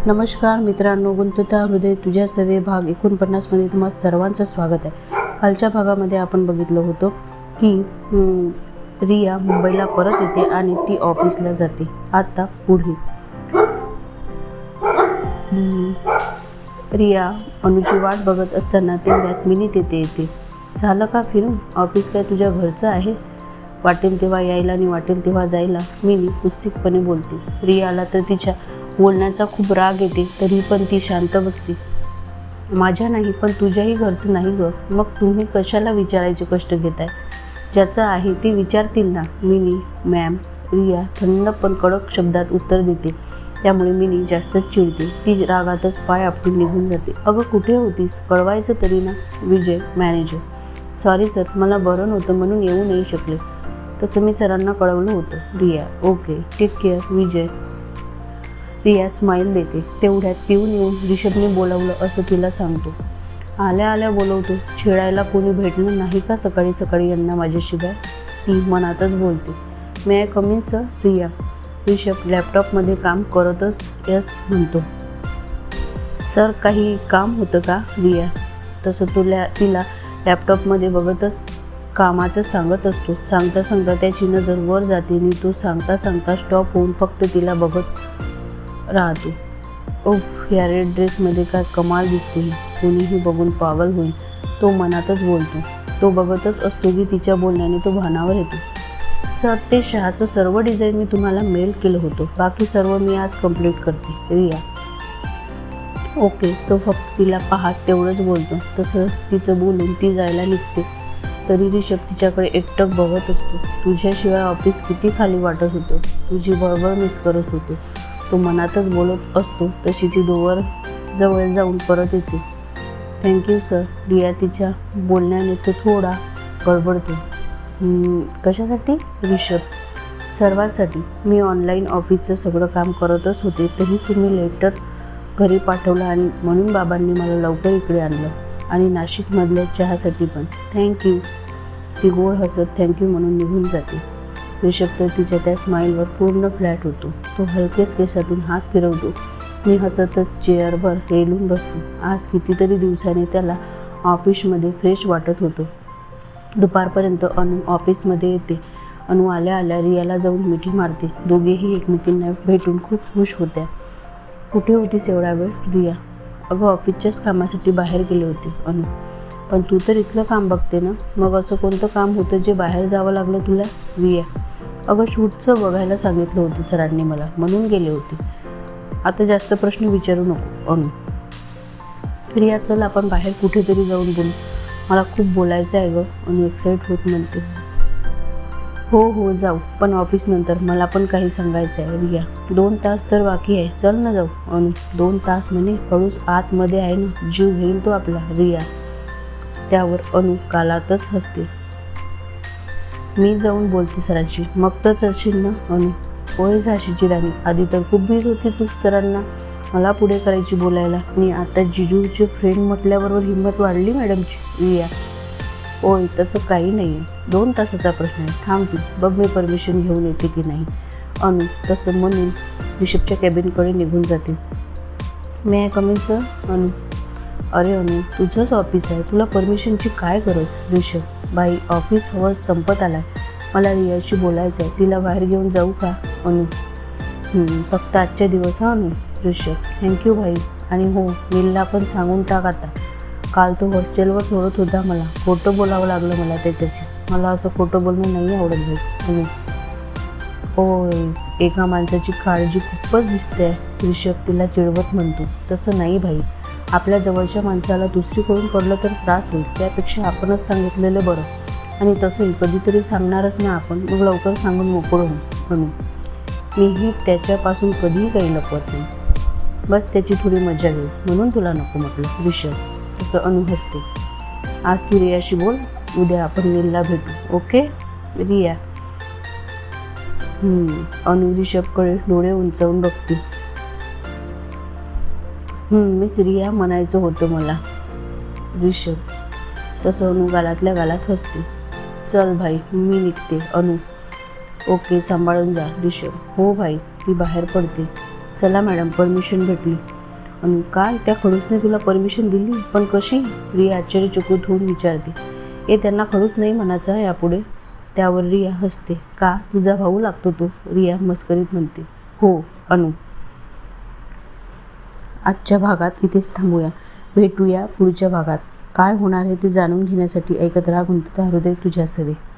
नमस्कार मित्रांनो, गुंतता हृदय तुझ्या सवे भाग 49 मध्ये तुम्हा सर्वांचं स्वागत आहे. कालच्या भागामध्ये आपण बघितलं होतं की रिया मुंबईला परत येते आणि ती ऑफिसला जाते. आता पुढे रिया अनुची वाट बघत असताना तेवढ्यात मिनी तेथे येते. झालं का फिरून? ऑफिस काय तुझ्या घरचं आहे? वाटेल तेव्हा यायला आणि वाटेल तेव्हा जायला, मिनी कुत्सिकपणे बोलते. रियाला तर तिच्या बोलण्याचा खूप राग येते, तरी पण ती शांत बसते. माझ्या नाही पण तुझ्याही घरचं नाही ग, मग तुम्ही कशाला विचारायचे कष्ट घेताय? ज्याचं आहे ते विचारतील ना. मिनी मॅम, रिया थंड पण कडक शब्दात उत्तर देते. त्यामुळे मिनी जास्तच चिडते. ती रागातच पाय आपटून निघून जाते. अगं कुठे होतीस? कळवायचं तरी ना. विजय मॅनेजर, सॉरी सर, मला बरं नव्हतं म्हणून येऊ नाही शकले. तसं मी सरांना कळवलं होतं. Riya okay, take care. Vijay. Riya smile देते. तेवढ्यात पिऊन येऊन रिषभने बोलावलं असं तिला सांगतो. आल्या आल्या बोलवतो. छेडायला कोणी भेटलं नाही का सकाळी सकाळी यांना माझ्याशिवाय? ती मनातच बोलते. May I come in sir? Riya. Rishabh लॅपटॉपमध्ये काम करतच यस म्हणतो. सर काही काम होतं का? रिया. तसं तिला लॅपटॉपमध्ये बघतच कामाचं सांगत असतो. सांगता सांगता त्याची नजर वर जाते आणि तो सांगता सांगता स्टॉप होऊन फक्त तिला बघत राहतो. उफ, या रेड ड्रेसमध्ये काय कमाल दिसते. कोणीही बघून पागल होईल, तो मनातच बोलतो. तो बघतच असतो की तिच्या बोलण्याने तो भानावर येतो. सर ते शहाचं सर्व डिझाईन मी तुम्हाला मेल केलं होतं, बाकी सर्व मी आज कंप्लीट करते. रिया ओके. तो फक्त तिला पाहत तेवढंच बोलतो. तसं तिचं बोलून ती जायला निघते. तरी रिषभ तिच्याकडे एकटक बघत असतो. तुझ्याशिवाय ऑफिस किती खाली वाटत होतं, तुझी बळबळ मिस करत होतो, तो मनातच बोलत असतो. तशी ती डोअर जवळ जाऊन परत येते. Thank you sir. रिया तिच्या बोलण्याने तो थोडा गडबडतो. कशासाठी? रिषभ, सर्वांसाठी. मी ऑनलाईन ऑफिसचं सगळं काम करतच होते, तरी तुम्ही लेटर घरी पाठवलं आणि म्हणून बाबांनी मला लवकर इकडे आणलं, आणि नाशिकमधल्या चहासाठी पण थँक्यू. ती गोड हसत थँक्यू म्हणून निघून जाते. रिषभ तर तिच्या त्या स्माईलवर पूर्ण फ्लॅट होतो. तो हलकेच केसातून हात फिरवतो. मी हसतच चेअरवर रेलून बसतो. आज कितीतरी दिवसाने त्याला ऑफिसमध्ये फ्रेश वाटत होतं. दुपारपर्यंत अनु ऑफिसमध्ये येते. अनु आल्या आल्या रियाला जाऊन मिठी मारते. दोघेही एकमेकींना भेटून खूप खुश होत्या. कुठे होतीस एवढा वेळ? रिया. अगं ऑफिसच्याच कामासाठी बाहेर गेले होते. अनु. पण तू तर इथलं काम बघते ना, मग असं कोणतं काम होतं जे बाहेर जावं लागलं तुला? रिया. अगं शूटचं बघायला सांगितलं होतं सरांनी मला, म्हणून गेले होते. आता जास्त प्रश्न विचारू नको. अनु. रिया चल आपण बाहेर कुठेतरी जाऊन बोलू, मला खूप बोलायचं आहे गं. अनु एक्साइट होत म्हणते. हो हो जाऊ, पण ऑफिस नंतर मला पण काही सांगायचं आहे. रिया. 2 तास तर बाकी आहे, चल ना जाऊ. अनु. 2 तास म्हणे, हळूच आतमध्ये आहे ना, जीव घेईल तो आपला. रिया. त्यावर अनु कालातच हसते. मी जाऊन बोलते सरांशी, मग तर चलशील ना? अनु. होय झाशीची राणी, आधी तर खूप भीत होती तू सरांना मला पुढे करायची बोलायला, आणि आता जिजूचे फ्रेंड म्हटल्याबरोबर हिंमत वाढली मॅडमची. रिया. होय तसं काही नाही आहे, 2 तासाचा प्रश्न आहे, थांब तू बघ मी परमिशन घेऊन येते की नाही. अनु तसं म्हणून रिषभच्या कॅबिनकडे निघून जाते. मे आय कम इन सर? अनु. अरे अनु, तुझंच ऑफिस आहे, तुला परमिशनची काय गरज? रिषभ. बाई ऑफिस हवर्स संपत आलाय, मला रियाशी बोलायचं आहे, तिला बाहेर घेऊन जाऊ का? अनु. फक्त आजच्या दिवस हा अनु. रिषभ. थँक्यू भाई. आणि हो, नीलला पण सांगून टाक आता. काल तो हॉस्टेलवर सोडत होता मला, खोटं बोलावं लागलं मला त्याच्याशी. मला असं खोटं बोलणं नाही आवडत भाई. अनु. होय, एका माणसाची काळजी खूपच दिसते आहे, रिषभ तिला चिडवत म्हणतो. तसं नाही भाई, आपल्या जवळच्या माणसाला दुसरीकडून पडलं तर त्रास होईल, त्यापेक्षा आपणच सांगितलेलं बरं. आणि तसंही कधीतरी सांगणारच ना आपण, मग लवकर सांगून मोकळं होऊ. म्हणून मीही त्याच्यापासून कधीही काही लपवत नाही, बस त्याची थोडी मजा घेऊ म्हणून तुला नको म्हटलं. रिषभ. तसं अनु हसते. आज तू रियाशी बोल, उद्या आपण नीलला भेटू, ओके? रिया. अनु रिषभकडे डोळे उंचावून बघते. मिस रिया म्हणायचं होतं मला. रिषभ. तसं अनु गालातल्या गालात हसते. चल भाई मी निघते. अनु. ओके सांभाळून जा. रिषभ. हो भाई. ती बाहेर पडते. चला मॅडम, परमिशन भेटली. अनु, काय त्या खडूसने तुला परमिशन दिली? पण कशी? रिया आश्चर्यचकित होऊन विचारते. त्यांना खडूस नाही म्हणायचा यापुढे. त्यावर रिया हसते. का, तुझा भाऊ लागतो तो? रिया मस्करीत म्हणते. हो अनु. आजच्या भागात इथेच थांबूया. भेटूया पुढच्या भागात. काय होणार आहे ते जाणून घेण्यासाठी ऐकत राहा गुंतता हृदय तुझ्या सवे.